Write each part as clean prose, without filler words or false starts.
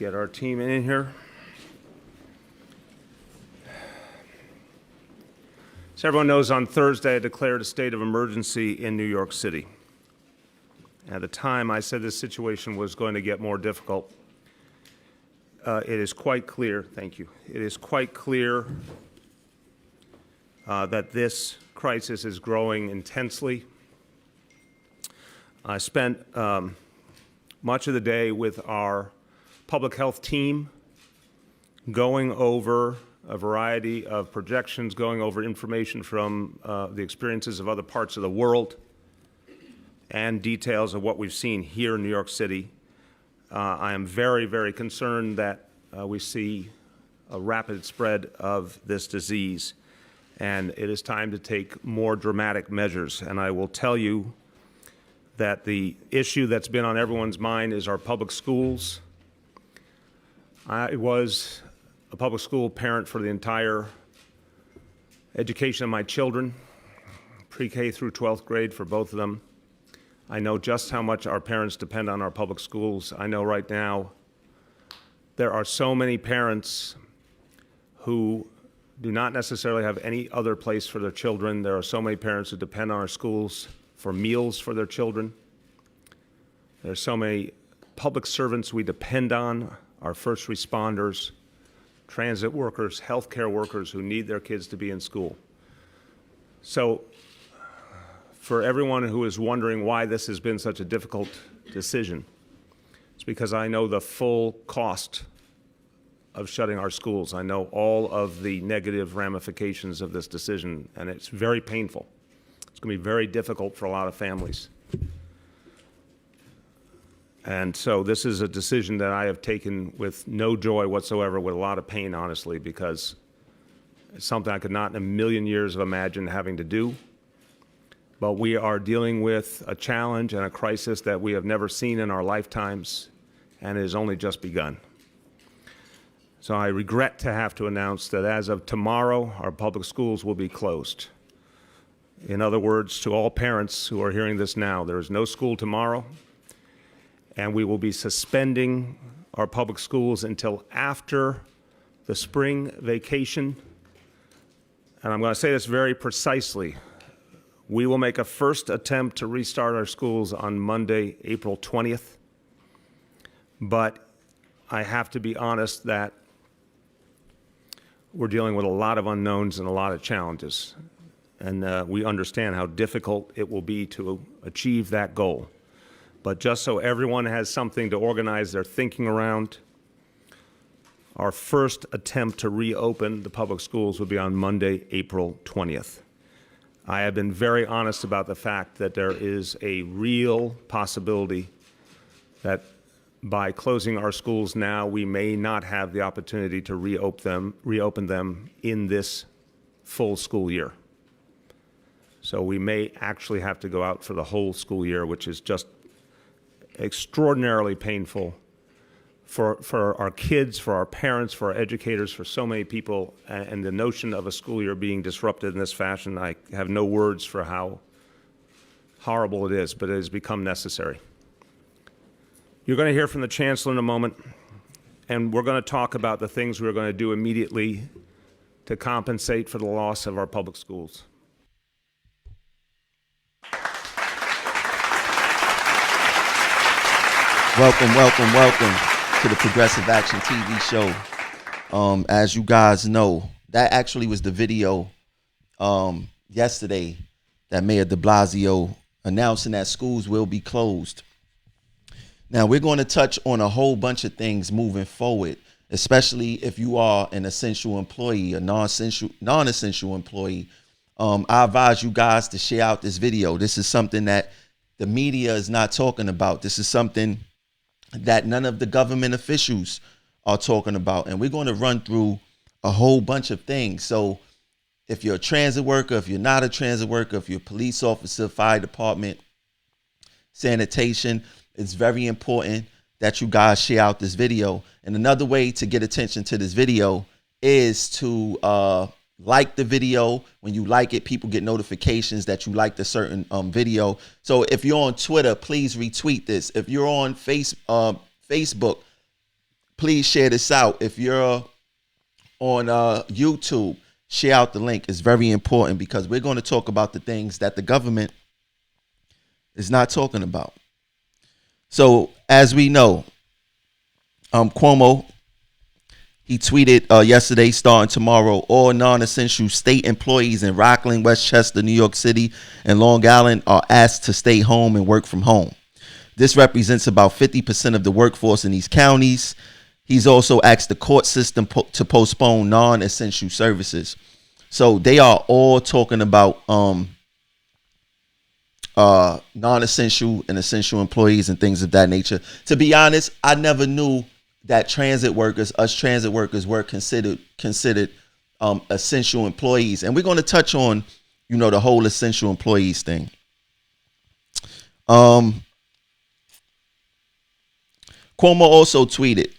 get our team in here. So everyone knows on Thursday I declared a state of emergency in New York City. At the time, I said this situation was going to get more difficult. It is quite clear, thank you, it is quite clear that this crisis is growing intensely. I spent much of the day with our public health team going over a variety of projections, going over information from the experiences of other parts of the world and details of what we've seen here in New York City. I am very, very concerned that we see a rapid spread of this disease, and it is time to take more dramatic measures. And I will tell you that the issue that's been on everyone's mind is our public schools. I was a public school parent for the entire education of my children, pre-K through 12th grade for both of them. I know just how much our parents depend on our public schools. I know right now there are so many parents who do not necessarily have any other place for their children. There are so many parents who depend on our schools for meals for their children. There are so many public servants we depend on, our first responders, transit workers, healthcare workers who need their kids to be in school. So for everyone who is wondering why this has been such a difficult decision, it's because I know the full cost of shutting our schools. I know all of the negative ramifications of this decision, and it's very painful. It's going to be very difficult for a lot of families. And so this is a decision that I have taken with no joy whatsoever, with a lot of pain, honestly, because it's something I could not in a million years have imagined having to do. But we are dealing with a challenge and a crisis that we have never seen in our lifetimes, and it has only just begun. So I regret to have to announce that as of tomorrow, our public schools will be closed. In other words, to all parents who are hearing this now, there is no school tomorrow, and we will be suspending our public schools until after the spring vacation. And I'm going to say this very precisely. We will make a first attempt to restart our schools on Monday, April 20th. But I have to be honest that we're dealing with a lot of unknowns and a lot of challenges. And we understand how difficult it will be to achieve that goal. But just so everyone has something to organize their thinking around, our first attempt to reopen the public schools will be on Monday, April 20th. I have been very honest about the fact that there is a real possibility that by closing our schools now, we may not have the opportunity to reopen them in this full school year. So we may actually have to go out for the whole school year, which is just extraordinarily painful for our kids, for our parents, for our educators, for so many people. And the notion of a school year being disrupted in this fashion, I have no words for how horrible it is, but it has become necessary. You're going to hear from the Chancellor in a moment, and we're going to talk about the things we're going to do immediately to compensate for the loss of our public schools. Welcome to the Progressive Action TV show. As you guys know, that actually was the video yesterday that Mayor de Blasio announcing that schools will be closed. Now, we're going to touch on a whole bunch of things moving forward, especially if you are an essential employee, a non-essential employee. I advise you guys to share out this video. This is something that the media is not talking about. This is something that none of the government officials are talking about. And we're going to run through a whole bunch of things. So if you're a transit worker, if you're not a transit worker, if you're a police officer, fire department, sanitation, it's very important that you guys share out this video. And another way to get attention to this video is to like the video. When you like it, people get notifications that you liked a certain video. So if you're on Twitter, please retweet this. If you're on Facebook, please share this out. If you're on YouTube, share out the link. It's very important because we're going to talk about the things that the government is not talking about. So as we know, Cuomo, he tweeted yesterday, starting tomorrow, all non-essential state employees in Rockland, Westchester, New York City, and Long Island are asked to stay home and work from home. This represents about 50% of the workforce in these counties. He's also asked the court system to postpone non-essential services. So they are all talking about non-essential and essential employees and things of that nature. To be honest, I never knew that transit workers were considered essential employees. And we're going to touch on, the whole essential employees thing. Cuomo also tweeted,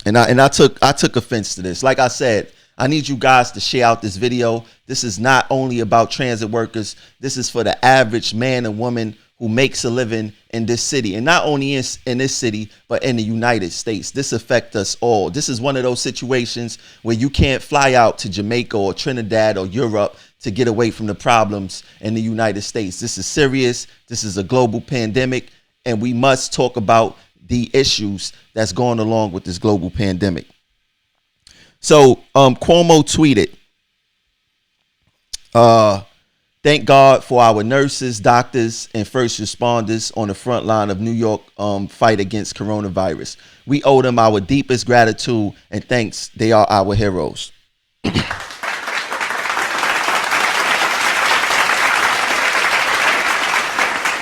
and I took offense to this. Like I said, I need you guys to share out this video. This is not only about transit workers. This is for the average man and woman who makes a living in this city, and not only in this city, but in the United States. This affects us all. This is one of those situations where you can't fly out to Jamaica or Trinidad or Europe to get away from the problems in the United States. This is serious. This is a global pandemic, and we must talk about the issues that's going along with this global pandemic. So Cuomo tweeted, thank God for our nurses, doctors, and first responders on the front line of New York fight against coronavirus. We owe them our deepest gratitude and thanks. They are our heroes.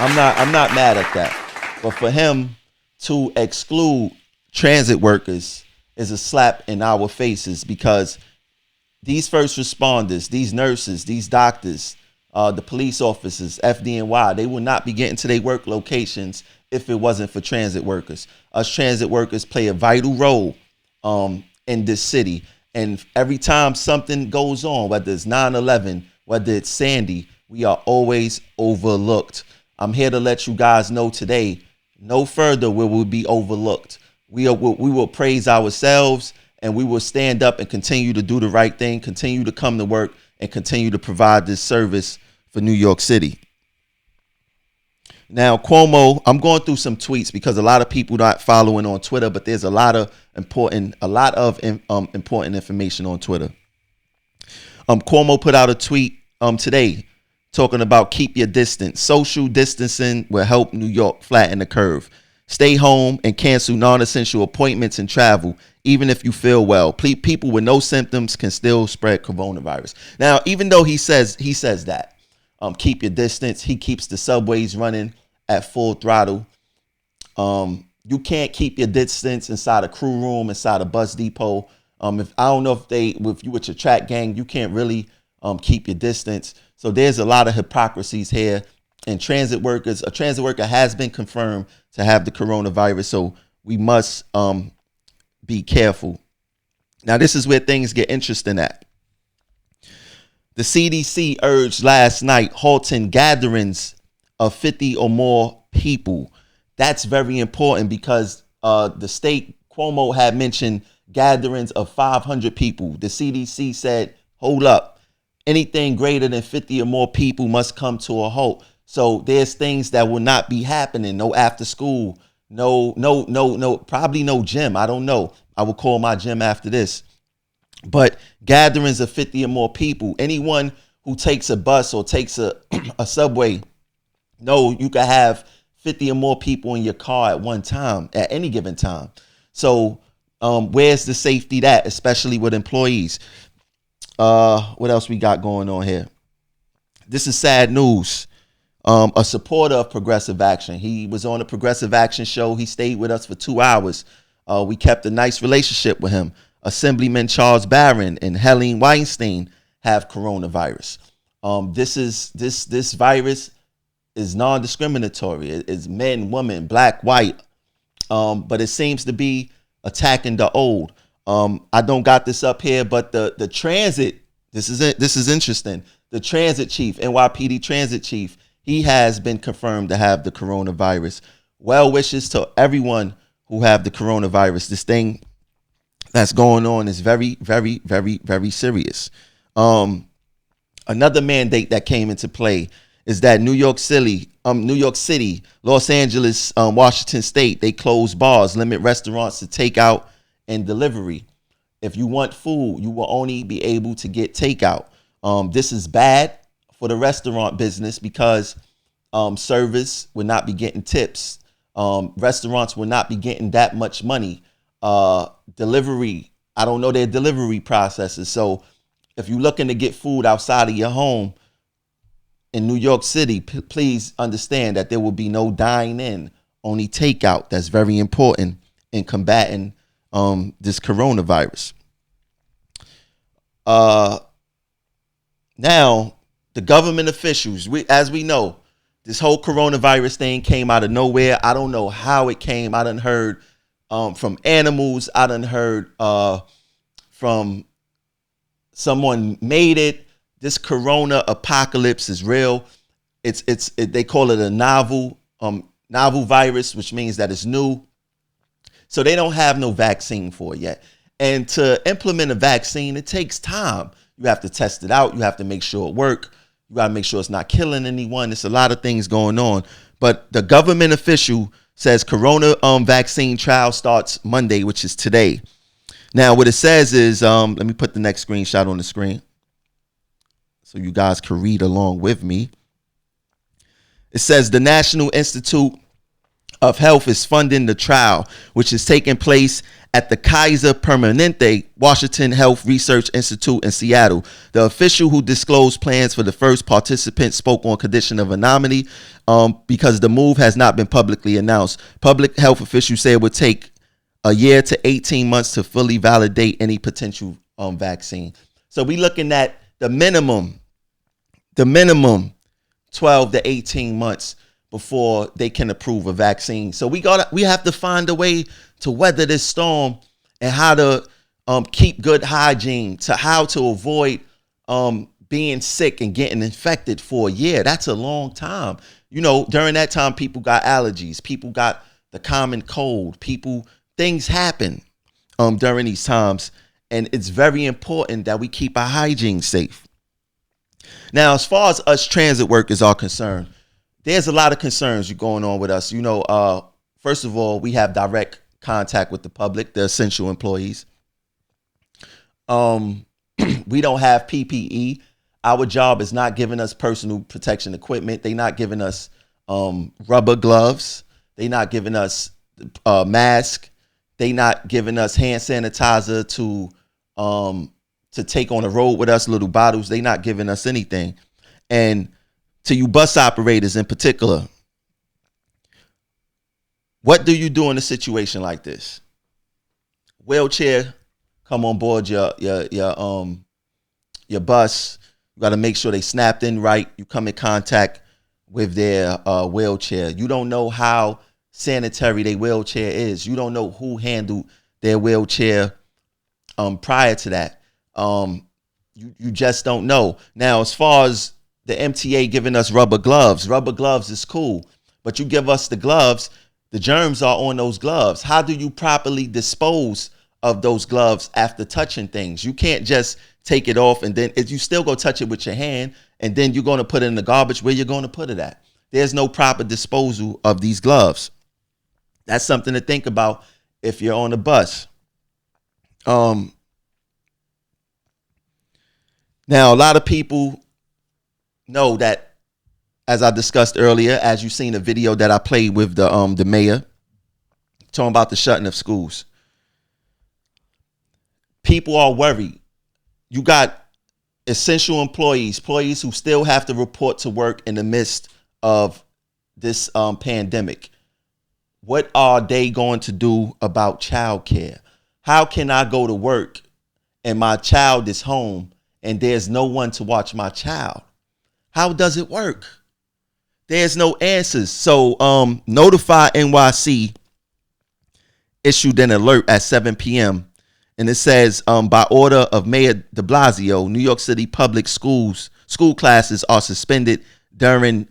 I'm not mad at that. But for him to exclude transit workers is a slap in our faces, because these first responders, these nurses, these doctors, the police officers, FDNY, they will not be getting to their work locations if it wasn't for transit workers. Us transit workers play a vital role in this city. And every time something goes on, whether it's 9/11, whether it's Sandy, we are always overlooked. I'm here to let you guys know today, no further will we be overlooked. We will praise ourselves, and we will stand up and continue to do the right thing, continue to come to work, and continue to provide this service for New York City. Now, Cuomo, I'm going through some tweets because a lot of people not following on Twitter, but there's a lot of important information on Twitter. Cuomo put out a tweet today talking about keep your distance. Social distancing will help New York flatten the curve. Stay home and cancel non-essential appointments and travel, even if you feel well. People with no symptoms can still spread coronavirus. Now, even though he says that, keep your distance, he keeps the subways running at full throttle. You can't keep your distance inside a crew room, inside a bus depot. If I don't know if you with your track gang, you can't really keep your distance. So there's a lot of hypocrisies here. And a transit worker has been confirmed to have the coronavirus. So we must be careful. Now, this is where things get interesting at. The CDC urged last night halting gatherings of 50 or more people. That's very important because the state, Cuomo, had mentioned gatherings of 500 people. The CDC said, hold up. Anything greater than 50 or more people must come to a halt. So there's things that will not be happening. No after school. No, probably no gym. I don't know. I will call my gym after this. But gatherings of 50 or more people, anyone who takes a bus or takes a subway, no, you can have 50 or more people in your car at one time, at any given time. So where's the safety that, especially with employees? What else we got going on here? This is sad news. A supporter of Progressive Action. He was on the Progressive Action show. He stayed with us for 2 hours. We kept a nice relationship with him. Assemblyman Charles Barron and Helene Weinstein have coronavirus. This virus is non-discriminatory. It's men, women, black, white. But it seems to be attacking the old. I don't got this up here, but the transit, this is interesting. The transit chief, NYPD transit chief, he has been confirmed to have the coronavirus. Well wishes to everyone who have the coronavirus. This thing that's going on is very, very, very, very serious. Another mandate that came into play is that New York City, Los Angeles, Washington State, they close bars, limit restaurants to takeout and delivery. If you want food, you will only be able to get takeout. This is bad for the restaurant business because service will not be getting tips. Restaurants will not be getting that much money. Delivery, I don't know their delivery processes. So if you're looking to get food outside of your home in New York City, please understand that there will be no dine-in, only takeout. That's very important in combating this coronavirus. Now, the government officials, as we know, this whole coronavirus thing came out of nowhere. I don't know how it came. I done heard from animals. I done heard from someone made it. This corona apocalypse is real. They call it a novel virus, which means that it's new. So they don't have no vaccine for it yet. And to implement a vaccine, it takes time. You have to test it out. You have to make sure it works. You got to make sure it's not killing anyone. There's a lot of things going on. But the government official says corona vaccine trial starts Monday, which is today. Now, what it says is, let me put the next screenshot on the screen so you guys can read along with me. It says the National Institute of Health is funding the trial, which is taking place at the Kaiser Permanente Washington Health Research Institute in Seattle. The official who disclosed plans for the first participant spoke on condition of anonymity because the move has not been publicly announced. Public health officials say it would take a year to 18 months to fully validate any potential vaccine. So we looking at the minimum 12 to 18 months before they can approve a vaccine. So we have to find a way to weather this storm and how to keep good hygiene, to how to avoid being sick and getting infected for a year. That's a long time. You know, during that time, people got allergies, people got the common cold, things happen during these times. And it's very important that we keep our hygiene safe. Now, as far as us transit workers are concerned, there's a lot of concerns going on with us. You know, first of all, we have direct contact with the public, the essential employees. We don't have PPE. Our job is not giving us personal protection equipment. They're not giving us rubber gloves. They're not giving us mask. They're not giving us hand sanitizer to take on the road with us, little bottles. They're not giving us anything. And to you bus operators in particular, what do you do in a situation like this? Wheelchair, come on board your bus. You got to make sure they snapped in right. You come in contact with their wheelchair. You don't know how sanitary their wheelchair is. You don't know who handled their wheelchair prior to that. You just don't know. Now, as far as the MTA giving us rubber gloves is cool, but you give us the gloves, the germs are on those gloves. How do you properly dispose of those gloves after touching things? You can't just take it off and then you still go touch it with your hand and then you're going to put it in the garbage. Where you're going to put it at? There's no proper disposal of these gloves. That's something to think about if you're on a bus. Now, a lot of people know that, as I discussed earlier, as you've seen the video that I played with the mayor, talking about the shutting of schools. People are worried. You got essential employees who still have to report to work in the midst of this pandemic. What are they going to do about childcare? How can I go to work and my child is home and there's no one to watch my child? How does it work? There's no answers. So Notify NYC issued an alert at 7 p.m. And it says, by order of Mayor de Blasio, New York City public school classes are suspended during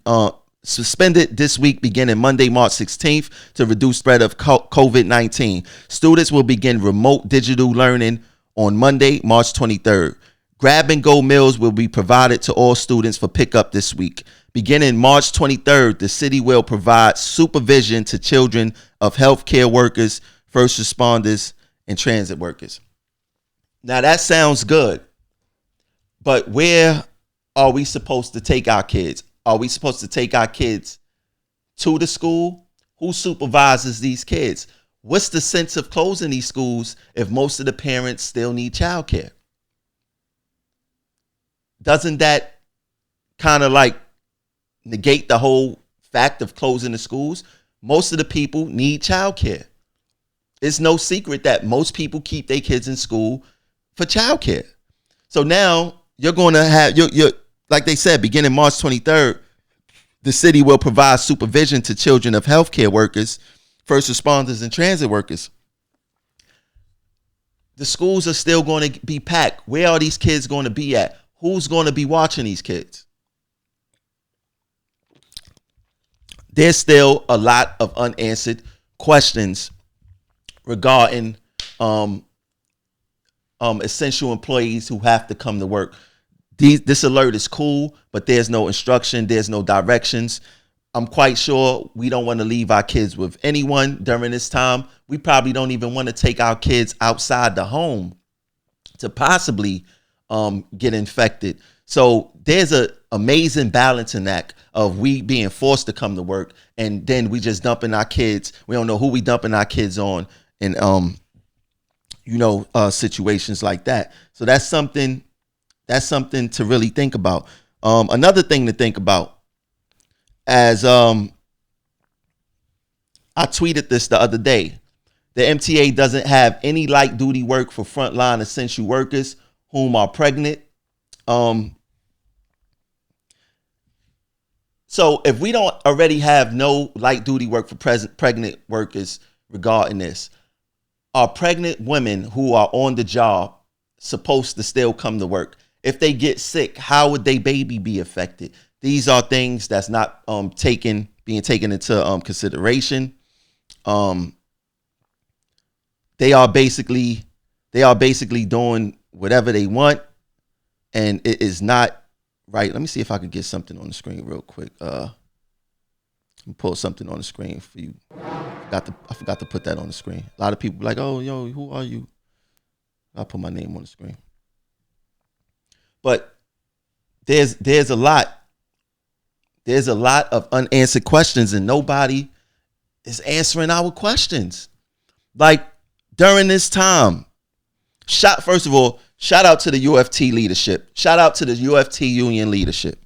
suspended this week beginning Monday, March 16th to reduce spread of COVID-19. Students will begin remote digital learning on Monday, March 23rd. Grab and go meals will be provided to all students for pickup this week. Beginning March 23rd, the city will provide supervision to children of healthcare workers, first responders, and transit workers. Now that sounds good, but where are we supposed to take our kids? Are we supposed to take our kids to the school? Who supervises these kids? What's the sense of closing these schools if most of the parents still need childcare? Doesn't that kind of like negate the whole fact of closing the schools? Most of the people need childcare. It's no secret that most people keep their kids in school for childcare. So now you're going to have, you're like they said, beginning March 23rd, the city will provide supervision to children of healthcare workers, first responders, and transit workers. The schools are still going to be packed. Where are these kids going to be at? Who's going to be watching these kids? There's still a lot of unanswered questions regarding essential employees who have to come to work. This alert is cool, but there's no instruction. There's no directions. I'm quite sure we don't want to leave our kids with anyone during this time. We probably don't even want to take our kids outside the home to possibly get infected. So there's an amazing balancing act of we being forced to come to work, and then we just dumping our kids. We don't know who we dumping our kids on, and situations like that. So that's something to really think about. Another thing to think about, as I tweeted this the other day, the MTA doesn't have any light duty work for frontline essential workers whom are pregnant. So if we don't already have no light duty work for pregnant workers regarding this, are pregnant women who are on the job supposed to still come to work? If they get sick, how would their baby be affected? These are things that's not being taken into consideration. They are basically doing whatever they want, and it is not right. Let me see if I could get something on the screen real quick. Pull something on the screen for you. I forgot to put that on the screen. A lot of people like, oh, yo, who are you? I'll put my name on the screen. But there's a lot of unanswered questions, and nobody is answering our questions. Like during this time, first of all, shout out to the UFT leadership. Shout out to the UFT union leadership.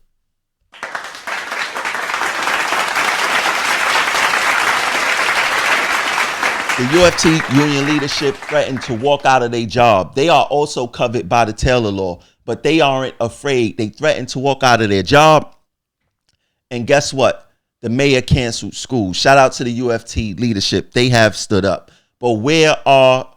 The UFT union leadership threatened to walk out of their job. They are also covered by the Taylor law, but they aren't afraid. They threatened to walk out of their job. And guess what? The mayor canceled school. Shout out to the UFT leadership. They have stood up. But where are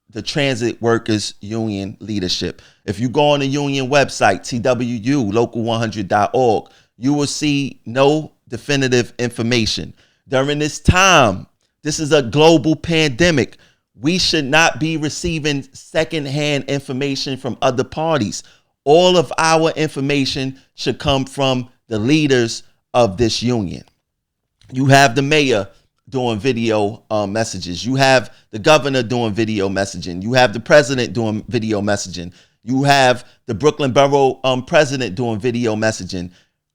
the transit workers union leadership? If you go on the union website, TWU, local100.org, you will see no definitive information. During this time, this is a global pandemic. We should not be receiving secondhand information from other parties. All of our information should come from the leaders of this union. You have the mayor doing video messages. You have the governor doing video messaging. You have the president doing video messaging. You have the Brooklyn Borough president doing video messaging.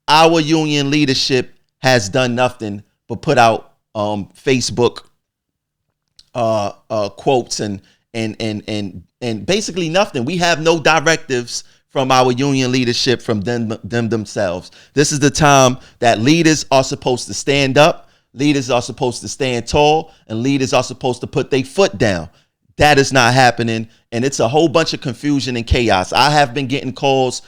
Our union leadership has done nothing but put out Facebook quotes and basically nothing. We have no directives from our union leadership, from them themselves. This is the time that leaders are supposed to stand up, leaders are supposed to stand tall, and leaders are supposed to put their foot down. That is not happening, and it's a whole bunch of confusion and chaos. I have been getting calls,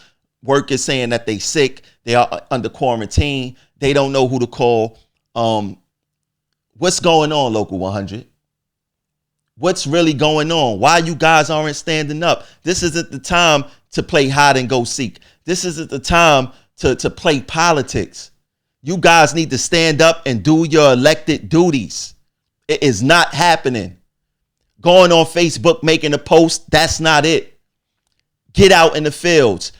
workers saying that they sick, they are under quarantine, they don't know who to call. What's going on, Local 100? What's really going on? Why you guys aren't standing up? This isn't the time to play hide and go seek. This isn't the time to play politics. You guys need to stand up and do your elected duties. It is not happening. Going on Facebook, making a post, that's not it. Get out in the fields.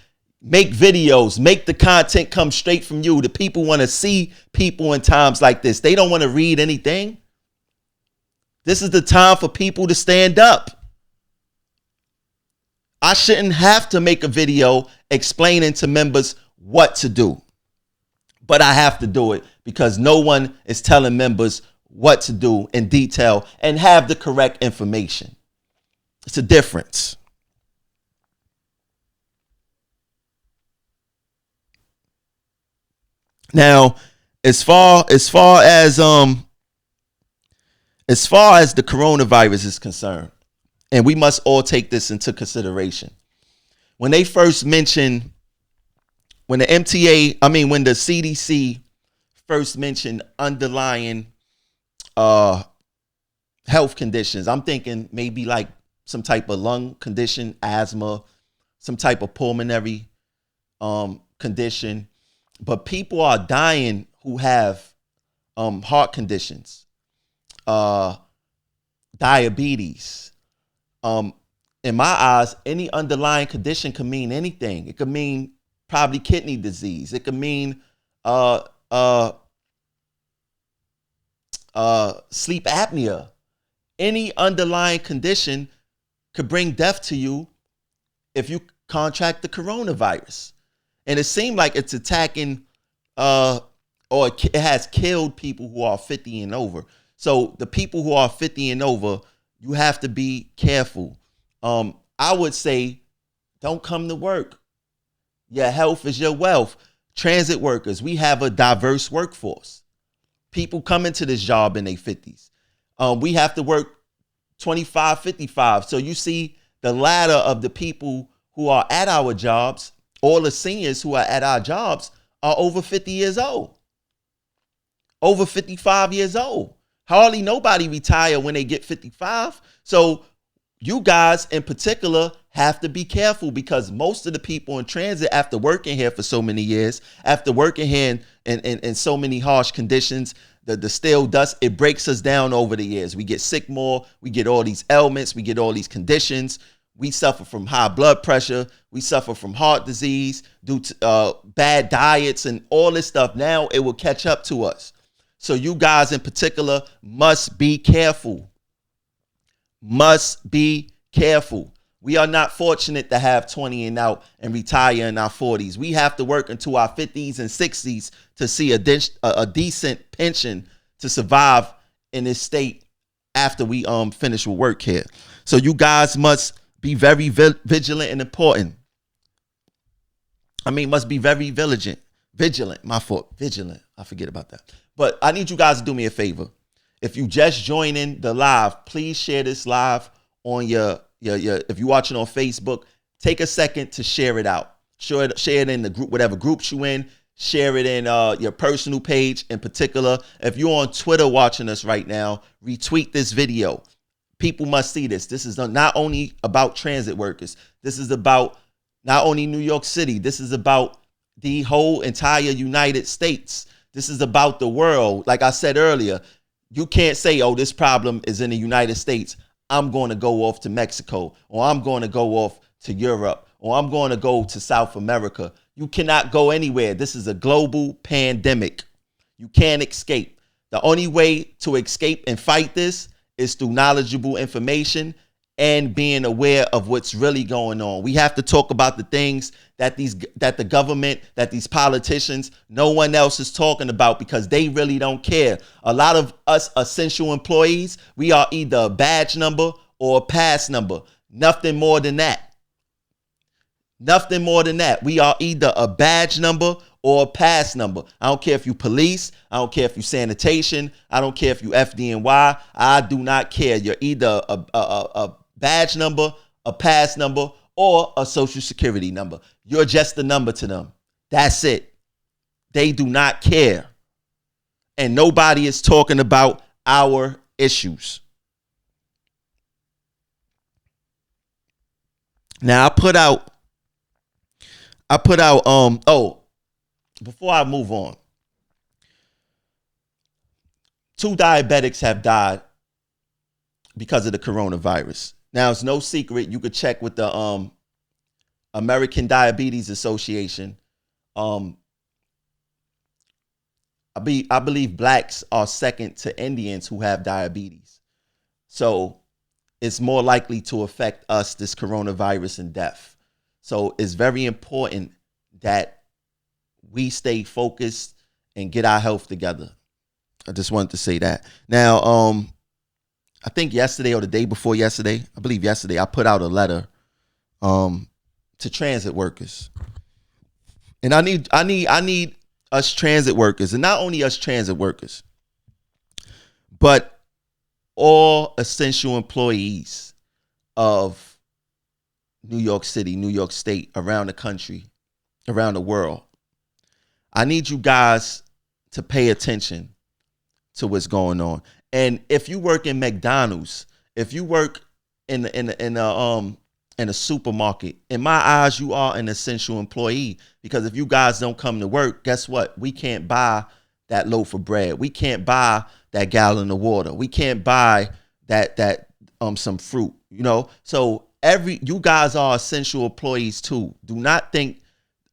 Make videos. Make the content come straight from you. The people want to see people in times like this. They don't want to read anything. This is the time for people to stand up. I shouldn't have to make a video explaining to members what to do. But I have to do it because no one is telling members what to do in detail and have the correct information. It's a difference. Now, as far as the coronavirus is concerned, and we must all take this into consideration. When they first mentioned, when the CDC first mentioned underlying health conditions, I'm thinking maybe like some type of lung condition, asthma, some type of pulmonary condition. But people are dying who have heart conditions, diabetes. In my eyes, any underlying condition could mean anything. It could mean probably kidney disease. It could mean sleep apnea. Any underlying condition could bring death to you if you contract the coronavirus. And it seemed like it's attacking or it has killed people who are 50 and over. So the people who are 50 and over, you have to be careful. I would say don't come to work. Your health is your wealth. Transit workers, we have a diverse workforce. People come into this job in their 50s. We have to work 25, 55. So you see the ladder of the people who are at our jobs, all the seniors who are at our jobs are over 50 years old, over 55 years old. Hardly nobody retire when they get 55. So you guys in particular have to be careful because most of the people in transit, after working here for so many years, after working here in so many harsh conditions, the steel dust, it breaks us down over the years. We get sick more. We get all these ailments. We get all these conditions. We suffer from high blood pressure. We suffer from heart disease due to bad diets and all this stuff. Now it will catch up to us. So you guys in particular must be careful. Must be careful. We are not fortunate to have 20 and out and retire in our 40s. We have to work into our 50s and 60s to see a decent pension to survive in this state after we finish with work here. So you guys must be very vigilant and important. Must be very vigilant. My fault. Vigilant. I forget about that. But I need you guys to do me a favor. If you just joining the live, please share this live on your if you're watching on Facebook, take a second to share it out. Share it in the group, whatever groups you in. Share it in your personal page in particular. If you're on Twitter watching us right now, retweet this video. People must see this. This is not only about transit workers. This is about not only New York City. This is about the whole entire United States. This is about the world. Like I said earlier, you can't say, oh, this problem is in the United States. I'm going to go off to Mexico, or I'm going to go off to Europe, or I'm going to go to South America. You cannot go anywhere. This is a global pandemic. You can't escape. The only way to escape and fight this is through knowledgeable information and being aware of what's really going on. We have to talk about the things that the government, that these politicians, no one else is talking about because they really don't care. A lot of us essential employees, we are either a badge number or a pass number. Nothing more than that. Nothing more than that. We are either a badge number or a pass number. I don't care if you police. I don't care if you sanitation. I don't care if you FDNY. I do not care. You're either a badge number, a pass number, or a social security number. You're just a number to them. That's it. They do not care. And nobody is talking about our issues. Now I put out, before I move on, 2 diabetics have died because of the coronavirus. Now, it's no secret. You could check with the American Diabetes Association. I believe blacks are second to Indians who have diabetes. So it's more likely to affect us, this coronavirus, and death. So it's very important that we stay focused and get our health together. I just wanted to say that. Now, I think yesterday or the day before yesterday, I believe yesterday, I put out a letter to transit workers. And I need us transit workers, and not only us transit workers, but all essential employees of New York City, New York State, around the country, around the world. I need you guys to pay attention to what's going on. And if you work in McDonald's, if you work in a supermarket, in my eyes, you are an essential employee, because if you guys don't come to work, guess what? We can't buy that loaf of bread. We can't buy that gallon of water. We can't buy that some fruit, you know? So you guys are essential employees too. Do not think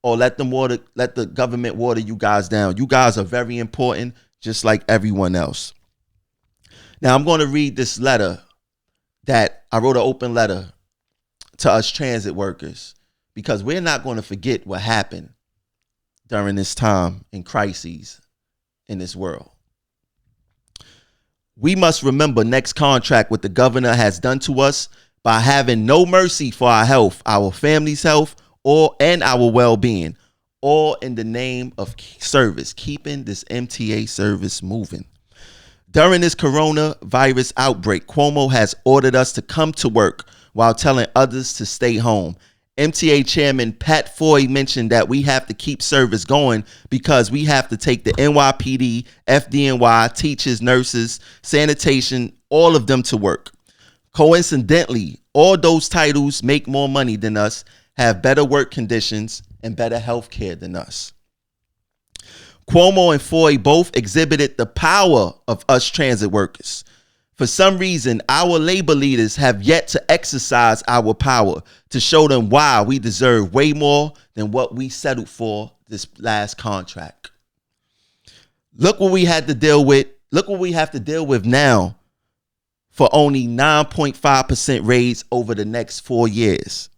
or let the government water you guys down. You guys are very important, just like everyone else. Now, I'm going to read this letter that I wrote, an open letter to us transit workers, because we're not going to forget what happened during this time in crises in this world. We must remember next contract what the governor has done to us by having no mercy for our health, our family's health, and our well-being, all in the name of service, keeping this MTA service moving. During this coronavirus outbreak, Cuomo has ordered us to come to work while telling others to stay home. MTA Chairman Pat Foy mentioned that we have to keep service going because we have to take the NYPD, FDNY, teachers, nurses, sanitation, all of them to work. Coincidentally, all those titles make more money than us, have better work conditions, and better health care than us. Cuomo and Foy both exhibited the power of us transit workers. For some reason, our labor leaders have yet to exercise our power to show them why we deserve way more than what we settled for this last contract. Look what we had to deal with. Look what we have to deal with now for only 9.5% raise over the next 4 years.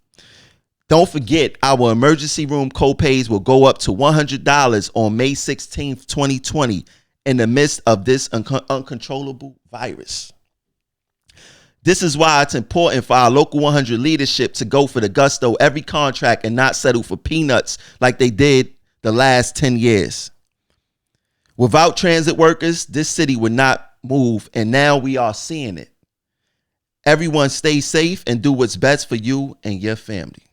Don't forget, our emergency room copays will go up to $100 on May 16th, 2020, in the midst of this uncontrollable virus. This is why it's important for our Local 100 leadership to go for the gusto every contract and not settle for peanuts like they did the last 10 years. Without transit workers, this city would not move, and now we are seeing it. Everyone stay safe and do what's best for you and your family.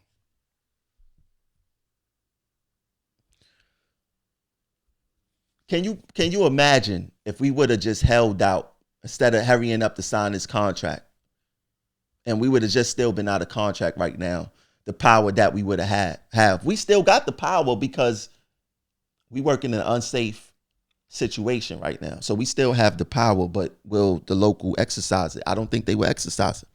Can you imagine if we would have just held out instead of hurrying up to sign this contract, and we would have just still been out of contract right now, the power that we would have. We still got the power because we work in an unsafe situation right now. So we still have the power, but will the local exercise it? I don't think they will exercise it.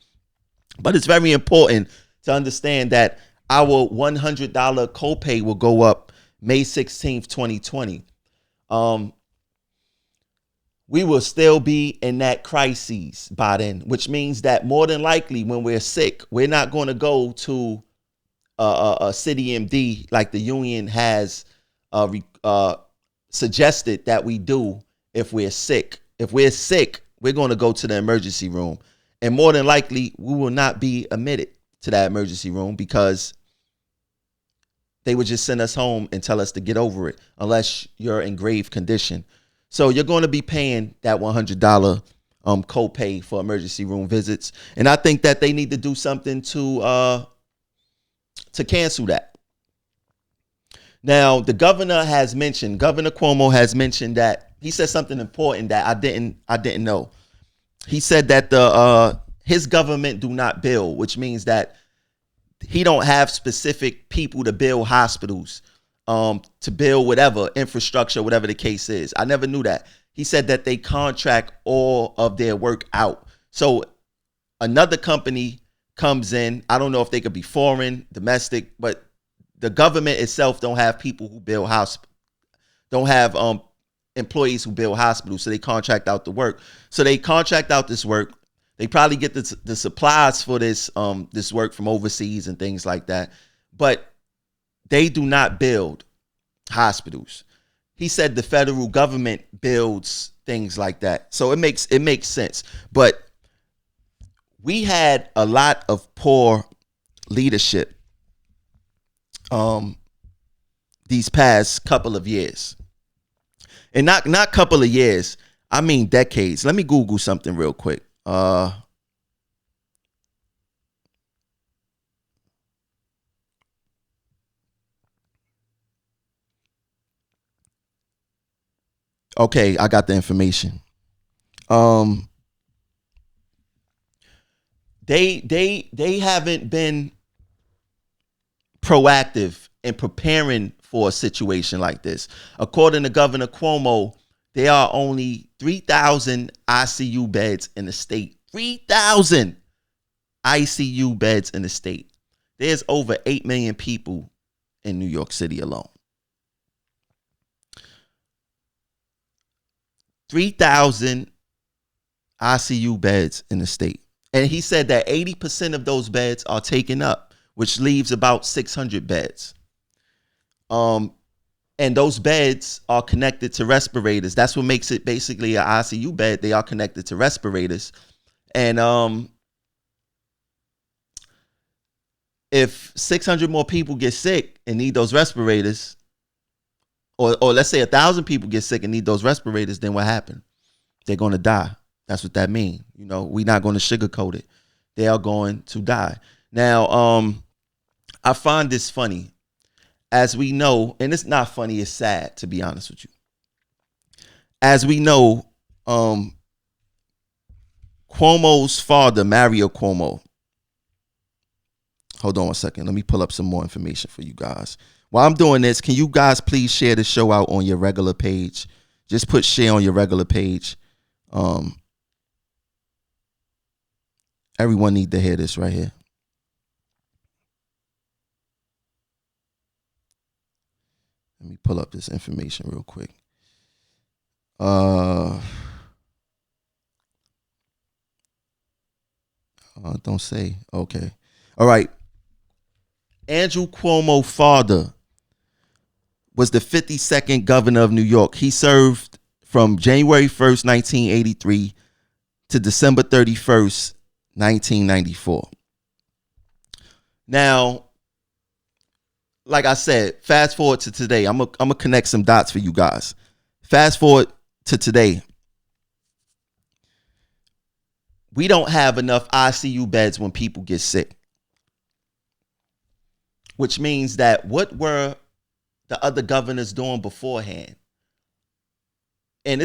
But it's very important to understand that our $100 copay will go up May 16th, 2020. We will still be in that crisis by then, which means that more than likely when we're sick, we're not going to go to a city MD like the union has suggested that we do if we're sick. If we're sick, we're going to go to the emergency room. And more than likely, we will not be admitted to that emergency room because they would just send us home and tell us to get over it unless you're in grave condition. So you're going to be paying that $100 copay for emergency room visits. And I think that they need to do something to cancel that. Now, the governor Cuomo has mentioned that he said something important that I didn't know. He said that his government do not bill, which means that he don't have specific people to build hospitals, to build whatever infrastructure, whatever the case is. I never knew that. he said that they contract all of their work out. So another company comes in. I don't know if they could be foreign, domestic, but the government itself don't have people who build hospitals, don't have employees who build hospitals, so they contract out the work. So they contract out this work. They probably get the supplies for this this work from overseas and things like that, but they do not build hospitals. He said the federal government builds things like that, so it makes sense. But we had a lot of poor leadership these past couple of years, and not couple of years, I mean decades. Let me Google something real quick. Okay, I got the information. They haven't been proactive in preparing for a situation like this. According to Governor Cuomo, there are only 3,000 ICU beds in the state. 3,000 ICU beds in the state. There's over 8 million people in New York City alone. 3,000 ICU beds in the state. And he said that 80% of those beds are taken up, which leaves about 600 beds. And those beds are connected to respirators. That's what makes it basically an ICU bed. They are connected to respirators. And if 600 more people get sick and need those respirators, or let's say 1,000 people get sick and need those respirators, then what happened? They're going to die. That's what that means. You know, we're not going to sugarcoat it. They are going to die. Now, I find this funny. As we know, and it's not funny, it's sad, to be honest with you. As we know, Cuomo's father, Mario Cuomo. Hold on one second. Let me pull up some more information for you guys. While I'm doing this, can you guys please share the show out on your regular page? Just put share on your regular page. Everyone need to hear this right here. Let me pull up this information real quick. Don't say. Okay. All right. Andrew Cuomo's father was the 52nd governor of New York. He served from January 1st, 1983 to December 31st, 1994. Now, like I said, fast forward to today. I'm gonna connect some dots for you guys. Fast forward to today. We don't have enough ICU beds when people get sick. Which means that what were the other governors doing beforehand? And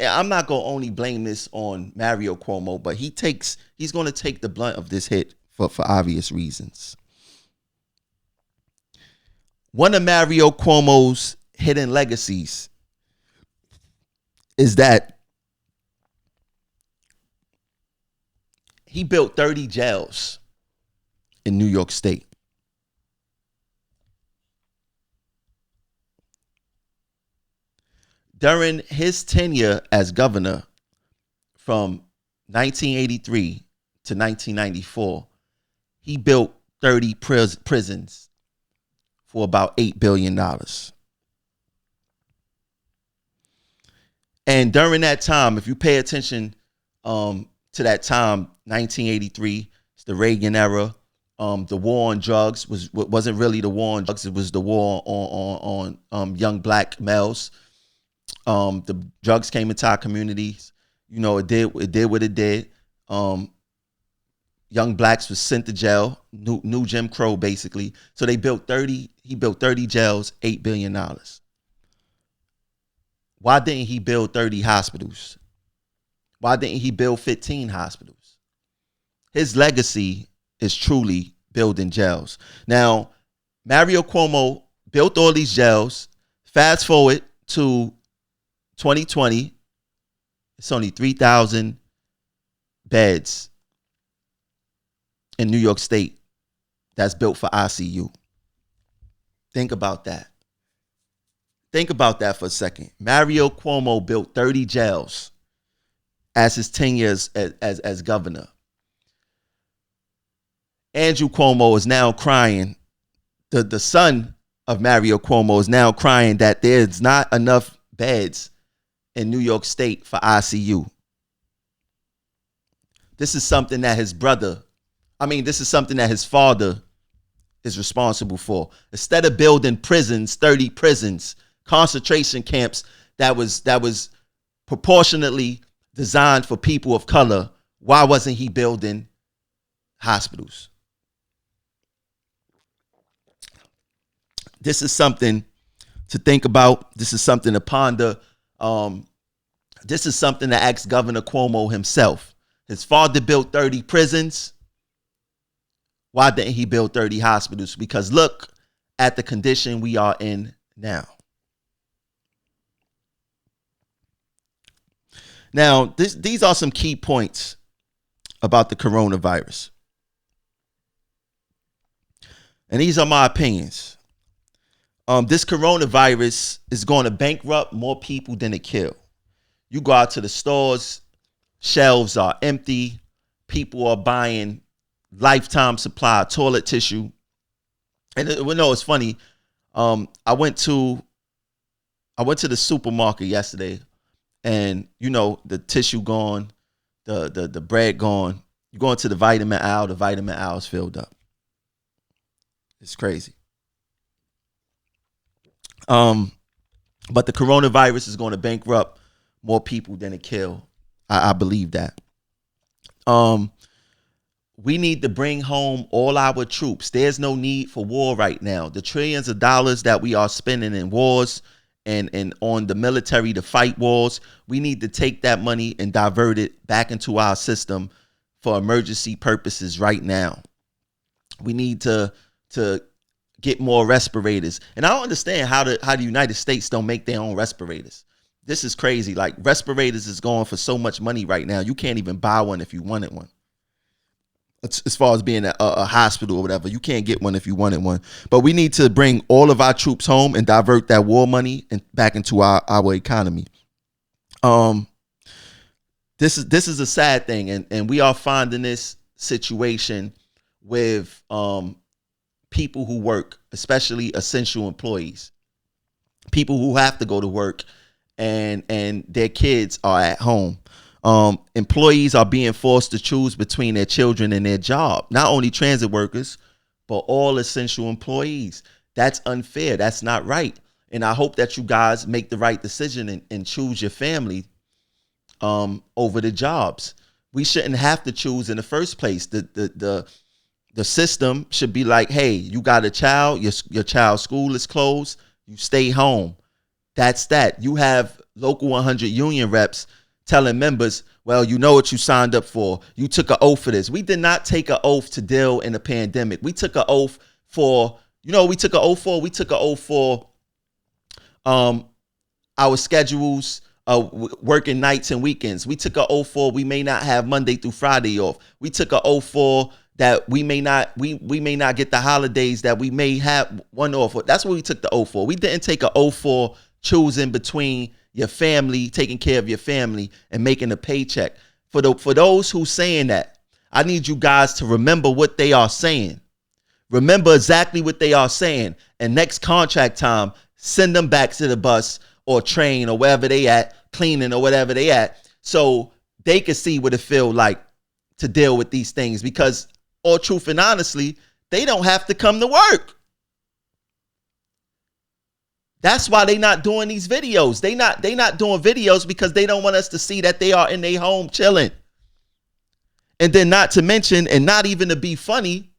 I'm not gonna only blame this on Mario Cuomo, but he's gonna take the blunt of this hit for obvious reasons. One of Mario Cuomo's hidden legacies is that he built 30 jails in New York State. During his tenure as governor from 1983 to 1994, he built 30 prisons for about $8 billion. And during that time, if you pay attention to that time, 1983, it's the Reagan era. The war on drugs wasn't really the war on drugs. It was the war on young black males. The drugs came into our communities. You know, it did what it did. Young blacks was sent to jail. New Jim Crow, basically. So he built 30 jails, $8 billion. Why didn't he build 30 hospitals? Why didn't he build 15 hospitals? His legacy is truly building jails. Now, Mario Cuomo built all these jails. Fast forward to 2020, It's only 3,000 beds in New York State that's built for ICU. Think about that. Think about that for a second. Mario Cuomo built 30 jails as his tenure as governor. Andrew Cuomo is now crying. The son of Mario Cuomo is now crying that there's not enough beds in New York State for ICU. This is something that his father is responsible for. Instead of building prisons, 30 prisons, concentration camps that was proportionately designed for people of color, why wasn't he building hospitals? This is something to think about. This is something to ponder. This is something to ask Governor Cuomo himself. His father built 30 prisons. Why didn't he build 30 hospitals? Because look at the condition we are in now. Now, these are some key points about the coronavirus. And these are my opinions. This coronavirus is going to bankrupt more people than it killed. You go out to the stores, shelves are empty. People are buying lifetime supply of toilet tissue. And it's funny. I went to the supermarket yesterday, and the tissue gone, the bread gone. You go into the vitamin aisle, the vitamin aisle is filled up. It's crazy. But the coronavirus is going to bankrupt more people than it killed. I believe that. We need to bring home all our troops. There's no need for war right now. The trillions of dollars that we are spending in wars and on the military to fight wars, we need to take that money and divert it back into our system for emergency purposes right now. We need to get more respirators. And I don't understand how the United States don't make their own respirators. This is crazy. Like, respirators is going for so much money right now. You can't even buy one if you wanted one. As far as being a hospital or whatever, you can't get one if you wanted one. But we need to bring all of our troops home and divert that war money and back into our economy. This is a sad thing, and we are finding this situation with people who work, especially essential employees, people who have to go to work and their kids are at home. Employees are being forced to choose between their children and their job. Not only transit workers, but all essential employees. That's unfair. That's not right. And I hope that you guys make the right decision and choose your family over the jobs. We shouldn't have to choose in the first place. The system should be like, hey, you got a child, your child's school is closed, you stay home. That's that. You have Local 100 union reps telling members, well, you know what you signed up for. You took an oath for this. We did not take an oath to deal in a pandemic. We took an oath for, we took an oath for our schedules, working nights and weekends. We took an oath for we may not have Monday through Friday off. We took an oath for that we may not get the holidays that we may have one off for. That's what we took the oath for. We didn't take an oath for choosing between your family, taking care of your family, and making a paycheck. For those who saying that, I need you guys to remember what they are saying. Remember exactly what they are saying. And next contract time, send them back to the bus or train or wherever they at, cleaning or whatever they at, so they can see what it feel like to deal with these things. Because all truth and honestly, they don't have to come to work. That's why they not doing these videos. They not doing videos because they don't want us to see that they are in their home chilling. And then not to mention, and not even to be funny,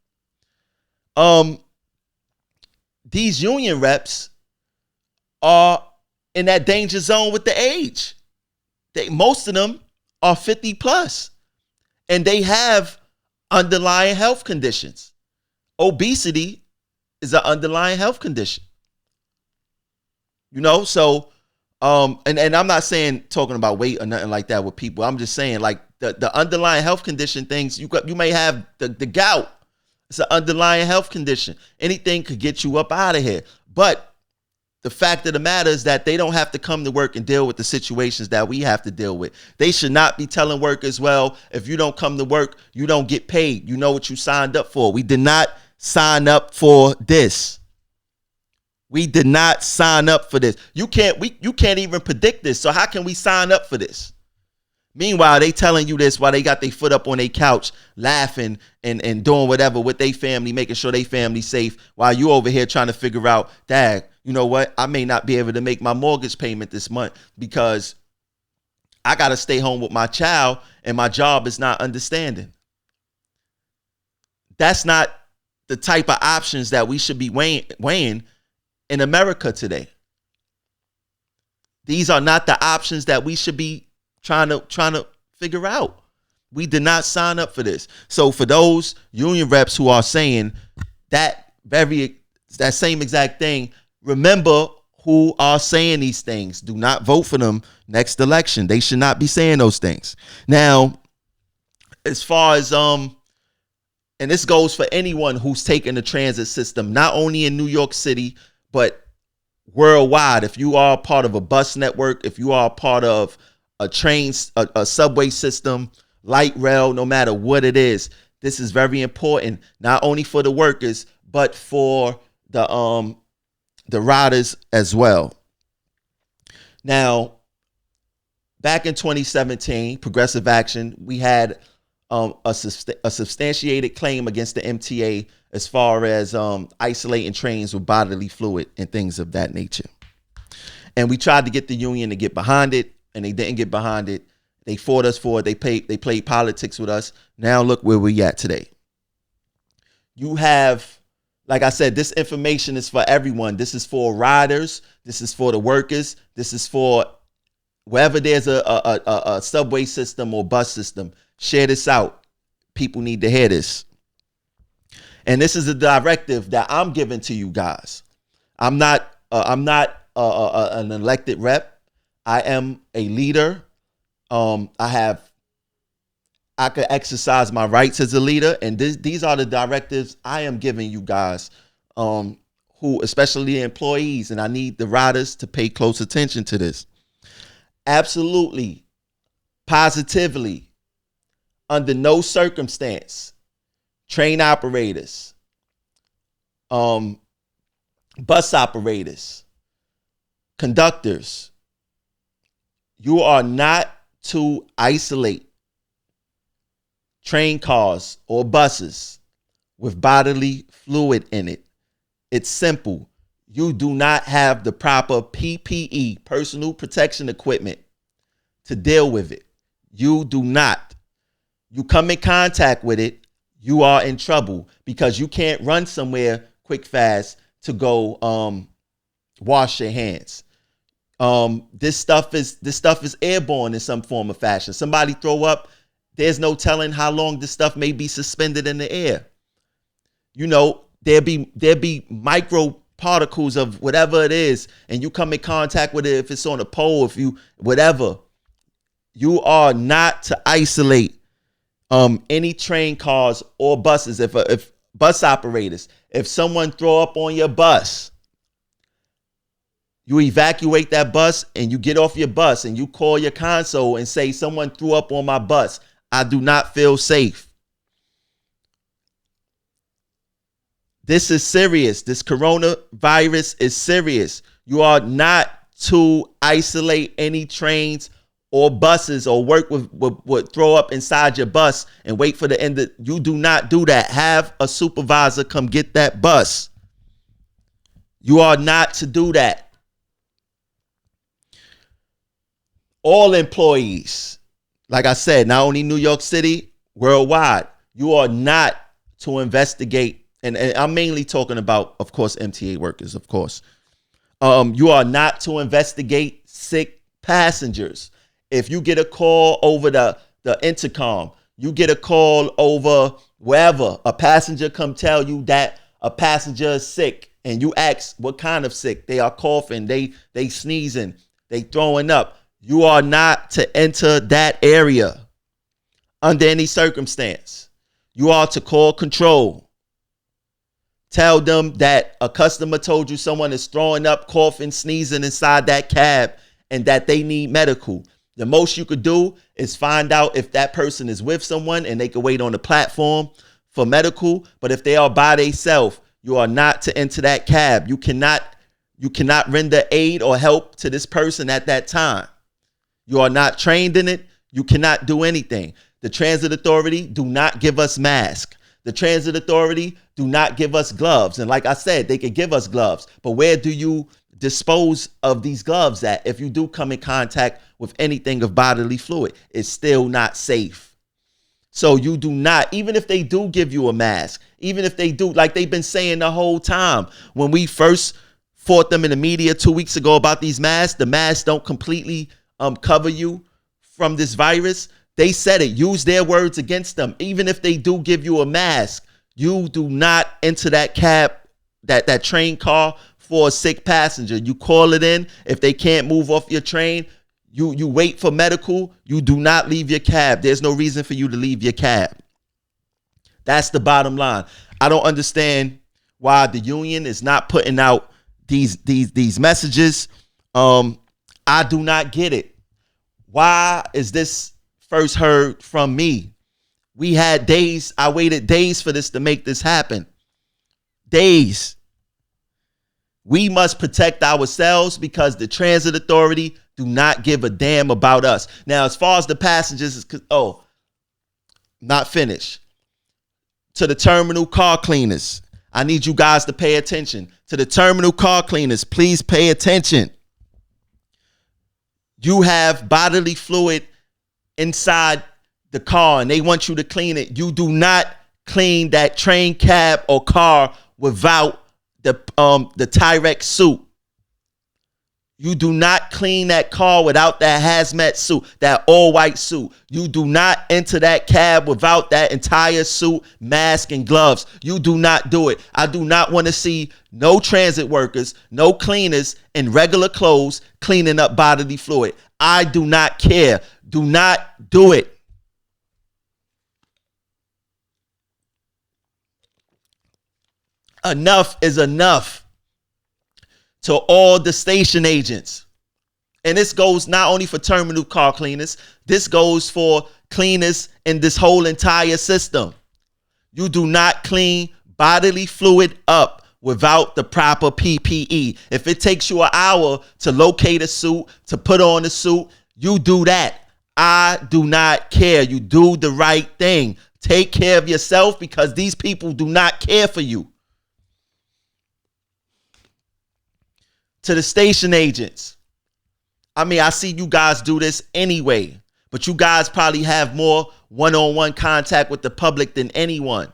these union reps are in that danger zone with the age. Most of them are 50 plus, and they have underlying health conditions. Obesity is an underlying health condition. So And I'm not saying talking about weight or nothing like that with people. I'm just saying like the underlying health condition things. You may have the gout. It's an underlying health condition. Anything could get you up out of here. But the fact of the matter is that they don't have to come to work and deal with the situations that we have to deal with. They should not be telling workers, well, if you don't come to work, you don't get paid. You know what you signed up for. We did not sign up for this. We did not sign up for this. You can't even predict this. So how can we sign up for this? Meanwhile, they telling you this while they got their foot up on their couch, laughing and doing whatever with their family, making sure their family's safe, while you over here trying to figure out, Dad, you know what? I may not be able to make my mortgage payment this month because I got to stay home with my child and my job is not understanding. That's not the type of options that we should be weighing in America today. These are not the options that we should be trying to figure out. We did not sign up for this. So for those union reps who are saying that same exact thing, remember who are saying these things. Do not vote for them next election. They should not be saying those things. Now, as far as and this goes for anyone who's taken the transit system, not only in New York City, but worldwide. If you are part of a bus network, if you are part of a train, a subway system, light rail, no matter what it is, this is very important, not only for the workers, but for the riders as well. Now, back in 2017, Progressive Action, we had a substantiated claim against the MTA as far as isolating trains with bodily fluid and things of that nature. And we tried to get the union to get behind it, and they didn't get behind it. They fought us for it. They played politics with us. Now look where we're at today. You have, like I said, this information is for everyone. This is for riders. This is for the workers. This is for wherever there's a subway system or bus system. Share this out. People need to hear this. And this is a directive that I'm giving to you guys. I'm not an elected rep. I am a leader. I could exercise my rights as a leader, and these are the directives I am giving you guys, who, especially the employees, and I need the riders to pay close attention to this. Absolutely, positively, under no circumstance, train operators, bus operators, conductors, you are not to isolate train cars or buses with bodily fluid in it. It's simple. You do not have the proper PPE, personal protection equipment, to deal with it. You do not. You come in contact with it, you are in trouble, because you can't run somewhere quick, fast to go wash your hands. This stuff is airborne in some form or fashion. Somebody throw up, there's no telling how long this stuff may be suspended in the air. You know, there be micro particles of whatever it is, and you come in contact with it, if it's on a pole, if you whatever. You are not to isolate any train cars or buses. If bus operators, if someone throw up on your bus, you evacuate that bus and you get off your bus and you call your console and say, someone threw up on my bus. I do not feel safe. This is serious. This coronavirus is serious. You are not to isolate any trains or buses or work with throw up inside your bus and wait for the end. You do not do that. Have a supervisor come get that bus. You are not to do that. All employees, like I said, not only New York City, worldwide, you are not to investigate. And I'm mainly talking about, of course, MTA workers, of course. You are not to investigate sick passengers. If you get a call over the intercom, you get a call over wherever, a passenger come tell you that a passenger is sick, and you ask what kind of sick. They are coughing, they sneezing. They throwing up. You are not to enter that area under any circumstance. You are to call control. Tell them that a customer told you someone is throwing up, coughing, sneezing inside that cab and that they need medical. The most you could do is find out if that person is with someone and they can wait on the platform for medical. But if they are by themselves, you are not to enter that cab. You cannot render aid or help to this person at that time. You are not trained in it. You cannot do anything. The transit authority do not give us masks. The transit authority do not give us gloves. And like I said, they could give us gloves, but where do you dispose of these gloves at if you do come in contact with anything of bodily fluid? It's still not safe. So you do not, even if they do give you a mask, even if they do, like they've been saying the whole time, when we first fought them in the media 2 weeks ago about these masks, the masks don't completely cover you from this virus. They said it, use their words against them. Even if they do give you a mask, you do not enter that cab, that train car for a sick passenger. You call it in. If they can't move off your train, you wait for medical. You do not leave your cab. There's no reason for you to leave your cab. That's the bottom line. I don't understand why the union is not putting out these messages. I do not get it. Why is this first heard from me? We had days. I waited days for this to make this happen. Days. We must protect ourselves because the transit authority do not give a damn about us. Now, as far as the passengers, not finished. To the terminal car cleaners, I need you guys to pay attention. To the terminal car cleaners, please pay attention. You have bodily fluid inside the car and they want you to clean it. You do not clean that train, cab, or car without the Tyrex suit. You do not clean that car without that hazmat suit, that all-white suit. You do not enter that cab without that entire suit, mask, and gloves. You do not do it. I do not want to see no transit workers, no cleaners in regular clothes cleaning up bodily fluid. I do not care. Do not do it. Enough is enough. To all the station agents. And this goes not only for terminal car cleaners, this goes for cleaners in this whole entire system. You do not clean bodily fluid up without the proper PPE. If it takes you an hour to locate a suit, to put on a suit, you do that. I do not care. You do the right thing. Take care of yourself because these people do not care for you. To the station agents. I mean, I see you guys do this anyway, but you guys probably have more one-on-one contact with the public than anyone.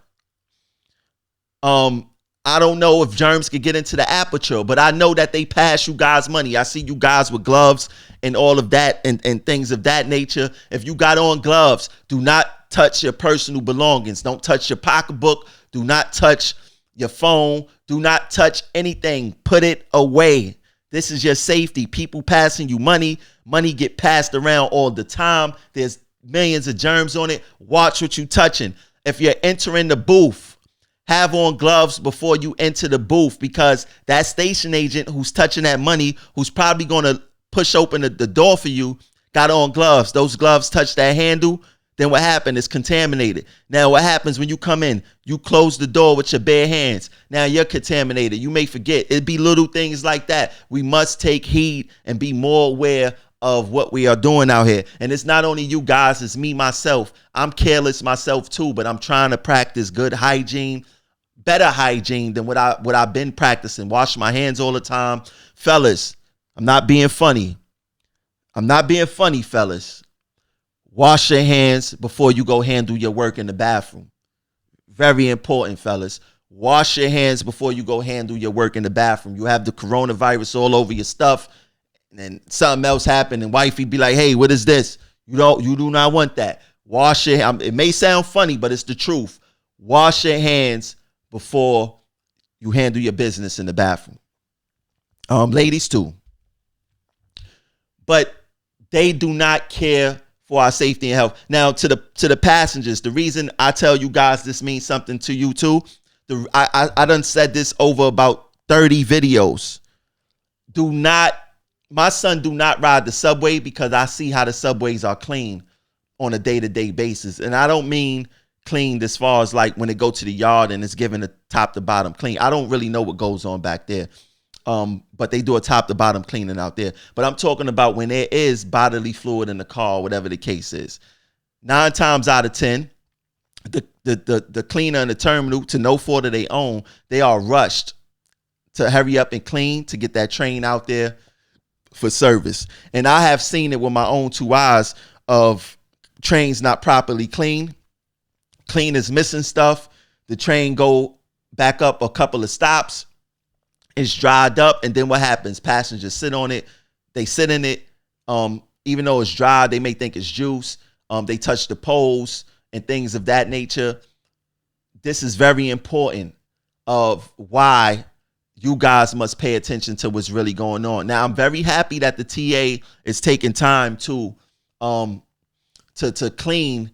I don't know if germs could get into the aperture, but I know that they pass you guys money. I see you guys with gloves and all of that and things of that nature. If you got on gloves, do not touch your personal belongings. Don't touch your pocketbook. Do not touch your phone. Do not touch anything. Put it away. This is your safety. People passing you money. Money get passed around all the time. There's millions of germs on it. Watch what you touching. If you're entering the booth, have on gloves before you enter the booth because that station agent who's touching that money, who's probably going to push open the door for you, got on gloves. Those gloves touch that handle. Then what happened is contaminated. Now what happens when you come in? You close the door with your bare hands. Now you're contaminated. You may forget. It'd be little things like that. We must take heed and be more aware of what we are doing out here. And it's not only you guys, it's me, myself. I'm careless myself too, but I'm trying to practice good hygiene, better hygiene than what I've been practicing. Wash my hands all the time. Fellas, I'm not being funny. I'm not being funny, fellas. Wash your hands before you go handle your work in the bathroom. Very important, fellas. Wash your hands before you go handle your work in the bathroom. You have the coronavirus all over your stuff, and then something else happened, and wifey be like, "Hey, what is this?" You do not want that. Wash your hands. It may sound funny, but it's the truth. Wash your hands before you handle your business in the bathroom. Ladies too. but they do not care for our safety and health. Now, to the passengers, the reason I tell you guys this means something to you too, I done said this over about 30 videos. My son do not ride the subway because I see how the subways are clean on a day-to-day basis. And I don't mean cleaned as far as like when they go to the yard and it's given a top to bottom clean. I don't really know what goes on back there. But they do a top to bottom cleaning out there. But I'm talking about when there is bodily fluid in the car, whatever the case is. 9 times out of 10, the cleaner in the terminal, to no fault of their own, they are rushed to hurry up and clean to get that train out there for service. And I have seen it with my own 2 eyes of trains not properly cleaned. Cleaners missing stuff. The train go back up a couple of stops. It's dried up, and then what happens? Passengers sit on it. They sit in it. Even though it's dry, they may think it's juice. They touch the poles and things of that nature. This is very important of why you guys must pay attention to what's really going on. Now, I'm very happy that the TA is taking time to clean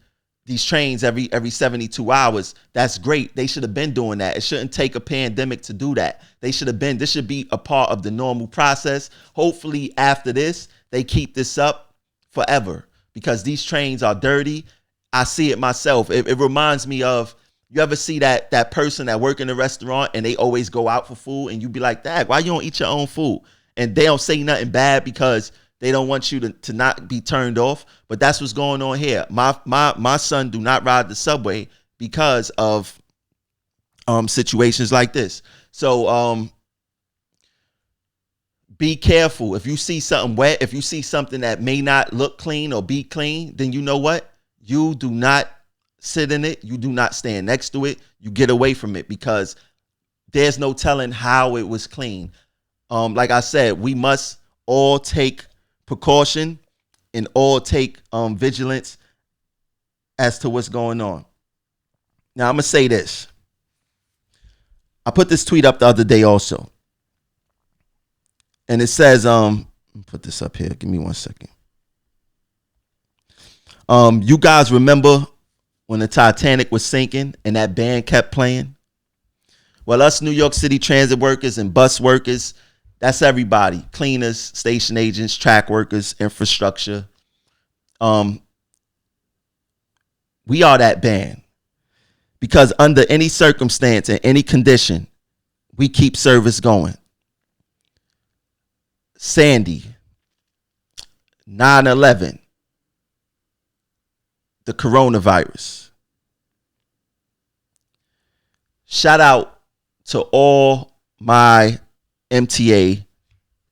these trains every 72 hours. That's great. They should have been doing that. It shouldn't take a pandemic to do that. This should be a part of the normal process. Hopefully after this, they keep this up forever because these trains are dirty. I see it myself. It reminds me of, you ever see that person that work in the restaurant and they always go out for food and you be like, Dad, why you don't eat your own food? And they don't say nothing bad because they don't want you to not be turned off. But that's what's going on here. My son do not ride the subway because of situations like this. So be careful. If you see something wet, if you see something that may not look clean or be clean, then you know what? You do not sit in it. You do not stand next to it. You get away from it because there's no telling how it was clean. Like I said, we must all take precaution and all take vigilance as to what's going on. Now, I'm going to say this. I put this tweet up the other day also. And it says, let me put this up here. Give me 1 second. You guys remember when the Titanic was sinking and that band kept playing? Well, us New York City transit workers and bus workers, that's everybody. Cleaners, station agents, track workers, infrastructure. We are that band. Because under any circumstance and any condition, we keep service going. Sandy, 9/11, the coronavirus. Shout out to all my MTA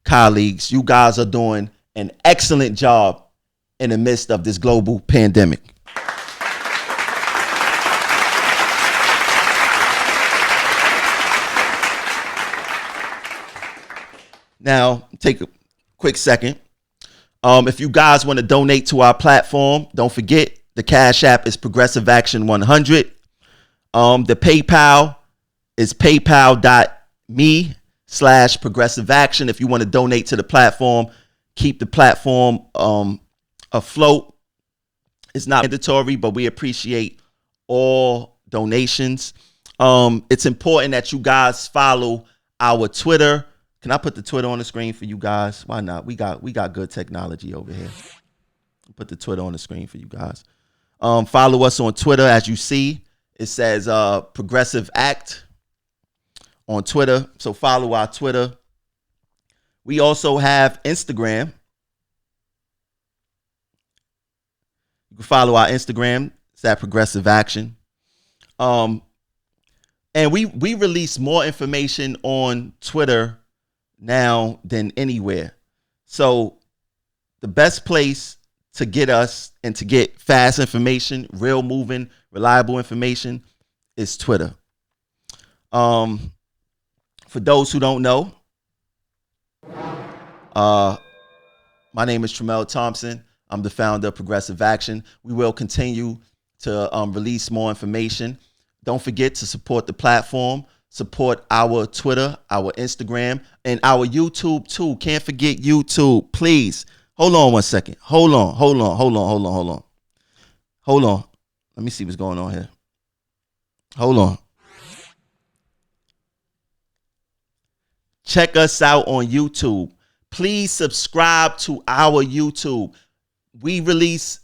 colleagues. You guys are doing an excellent job in the midst of this global pandemic. Now, take a quick second. If you guys want to donate to our platform, don't forget the Cash App is Progressive Action 100. The PayPal is paypal.me/Progressive Action. If you want to donate to the platform, keep the platform afloat. It's not mandatory, but we appreciate all donations. It's important that you guys follow our Twitter. Can I put the Twitter on the screen for you guys? Why not? We got good technology over here. Put the Twitter on the screen for you guys. Follow us on Twitter. As you see, it says Progressive Act on Twitter. So follow our Twitter. We also have Instagram. You can follow our Instagram. It's at Progressive Action. And we release more information on Twitter now than anywhere. So the best place to get us and to get fast information, real moving, reliable information is Twitter. For those who don't know, my name is Tramel Thompson. I'm the founder of Progressive Action. We will continue to release more information. Don't forget to support the platform. Support our Twitter, our Instagram, and our YouTube too. Can't forget YouTube. Please Hold on one second. Hold on. Let me see what's going on here. Hold on. Check us out on YouTube. Please subscribe to our YouTube. We release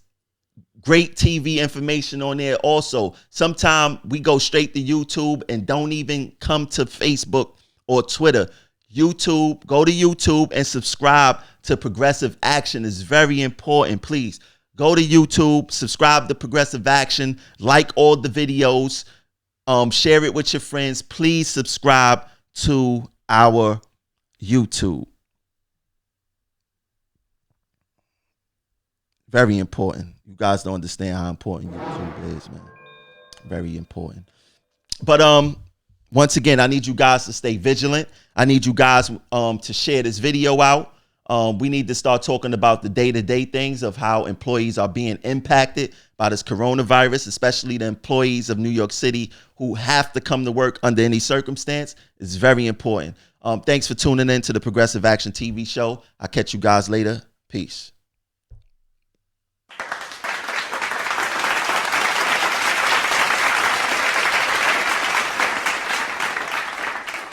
great TV information on there also. Sometimes we go straight to YouTube and don't even come to Facebook or Twitter. YouTube, go to YouTube and subscribe to Progressive Action. It's very important. Please go to YouTube, subscribe to Progressive Action, like all the videos, share it with your friends. Please subscribe to our YouTube. Very important. You guys don't understand how important YouTube is, man. Very important. But once again, I need you guys to stay vigilant. I need you guys to share this video out. We need to start talking about the day-to-day things of how employees are being impacted by this coronavirus, especially the employees of New York City who have to come to work under any circumstance. It's very important. Thanks for tuning in to the Progressive Action TV show. I'll catch you guys later. Peace.